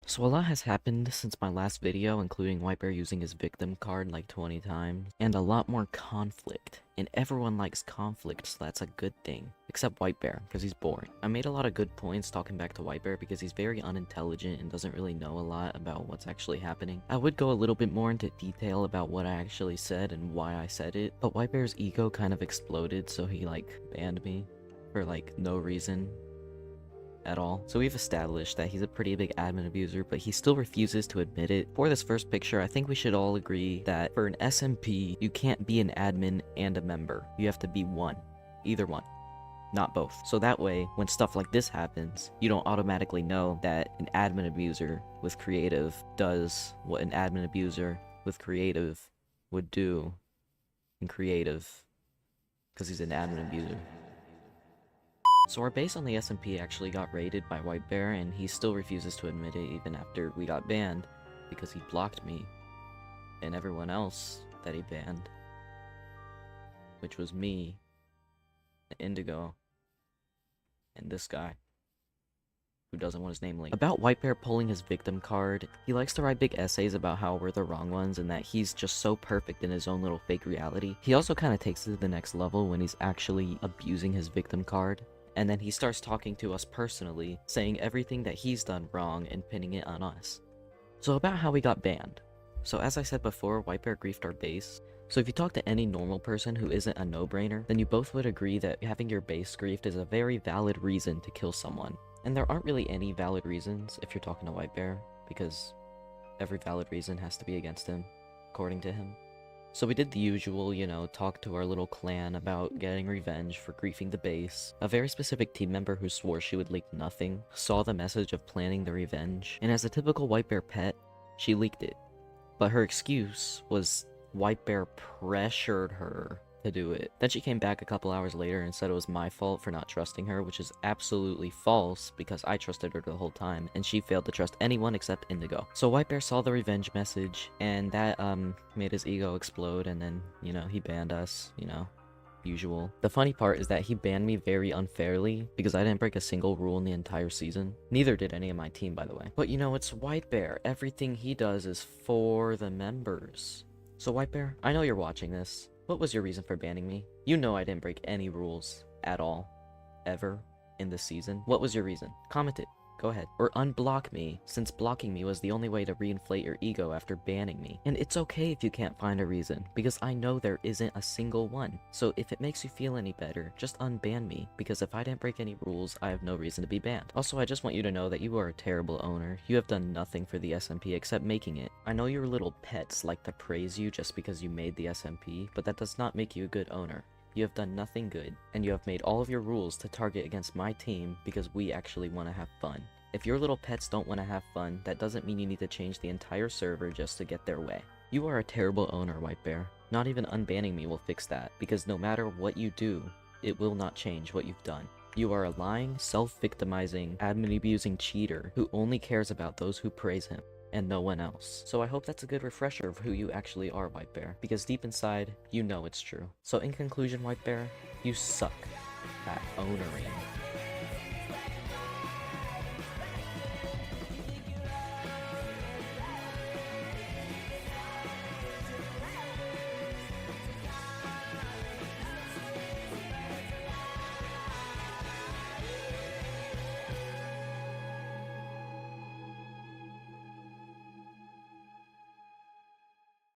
So a lot has happened since my last video, including whitebear using his victim card like 20 times, and a lot more conflict. And everyone likes conflict, so that's a good thing. Except whitebear, because he's boring. I made a lot of good points talking back to whitebear because he's very unintelligent and doesn't really know a lot about what's actually happening. I would go a little bit more into detail about what I actually said and why I said it, but whitebear's ego kind of exploded, so he banned me for no reason at all. So we've established that he's a pretty big admin abuser, but he still refuses to admit it. For this first picture, I think we should all agree that for an SMP, you can't be an admin and a member. You have to be one. Either one. Not both. So that way, when stuff like this happens, you don't automatically know that an admin abuser with creative does what an admin abuser with creative would do in creative, because he's an admin abuser. So our base on the SMP actually got raided by whitebear, and he still refuses to admit it even after we got banned, because he blocked me and everyone else that he banned, which was me, Indigo, and this guy who doesn't want his name linked. About whitebear pulling his victim card, he likes to write big essays about how we're the wrong ones and that he's just so perfect in his own little fake reality. He also kind of takes it to the next level when he's actually abusing his victim card. And then he starts talking to us personally, saying everything that he's done wrong and pinning it on us. So about how we got banned. So as I said before, whitebear griefed our base. So if you talk to any normal person who isn't a no-brainer, then you both would agree that having your base griefed is a very valid reason to kill someone. And there aren't really any valid reasons if you're talking to whitebear, because every valid reason has to be against him, according to him. So we did the usual, talk to our little clan about getting revenge for griefing the base. A very specific team member who swore she would leak nothing saw the message of planning the revenge, and as a typical whitebear pet, she leaked it. But her excuse was whitebear pressured her to do it. Then she came back a couple hours later and said it was my fault for not trusting her, which is absolutely false because I trusted her the whole time and she failed to trust anyone except Indigo. So whitebear saw the revenge message and that made his ego explode, and then he banned us, usual. The funny part is that he banned me very unfairly because I didn't break a single rule in the entire season. Neither did any of my team, by the way. But it's whitebear. Everything he does is for the members. So whitebear, I know you're watching this. What was your reason for banning me? You know I didn't break any rules at all, ever, in this season. What was your reason? Comment it. Go ahead. Or unblock me, since blocking me was the only way to reinflate your ego after banning me. And it's okay if you can't find a reason, because I know there isn't a single one. So if it makes you feel any better, just unban me, because if I didn't break any rules, I have no reason to be banned. Also, I just want you to know that you are a terrible owner. You have done nothing for the SMP except making it. I know your little pets like to praise you just because you made the SMP, but that does not make you a good owner. You have done nothing good, and you have made all of your rules to target against my team because we actually want to have fun. If your little pets don't want to have fun, that doesn't mean you need to change the entire server just to get their way. You are a terrible owner, whitebear. Not even unbanning me will fix that, because no matter what you do, it will not change what you've done. You are a lying, self-victimizing, admin-abusing cheater who only cares about those who praise him and no one else. So I hope that's a good refresher of who you actually are, whitebear, because deep inside, you know it's true. So in conclusion, whitebear, you suck at owning.